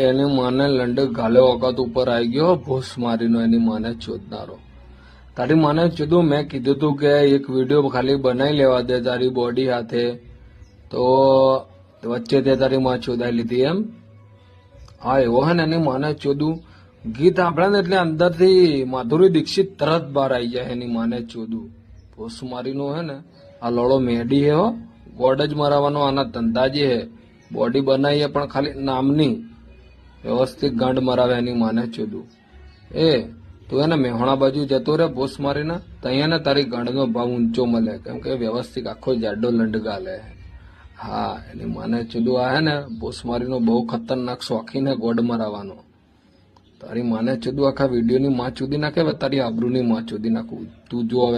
એની માને લંડ ગાલે વખત ઉપર આવી ગયો ભૂસ મારીનો એની માને ચોદનારો. તારી માને કીધું મેં કીધું તું કે એક વિડીયો ખાલી બનાવી લેવા દે તારી બોડી સાથે, તો વચ્ચે તે તારી માં ચોદાઈ લીધી એમ. હા એવો હે ને એની માને ચોદું ગીત સાંભળે ને એટલે અંદરથી માધુરી દીક્ષિત તરત બહાર આવી જાય એની માને ચોદું. ભૂસ મારીનું હે ને આ લડો મેડી હે હો, ગોડ જ મરાવાનો આના ધંધા જે હે. બોડી બનાવીએ પણ ખાલી નામની, વ્યવસ્થિત ગાંડ મરાવે એની માને ચોદું. તું એને મેહોણા બાજુ જતો રે ભૂસ મારીને, ત્યાં ને તારી ગાંડનો ભાવ ઊંચો મળે, કેમ કે વ્યવસ્થિત આખો જાડો લંડ ગાલે. હા એની માને ચોદું આ હે ને ભૂસ મારીનો બહુ ખતરનાક શોખીન હે ગોડ મરાવાનો. તારી માને ચોદું આખા વિડીયોની માં ચોદી નાખે, તારી આબરૂની માં ચોદી નાખું. તું જો હવે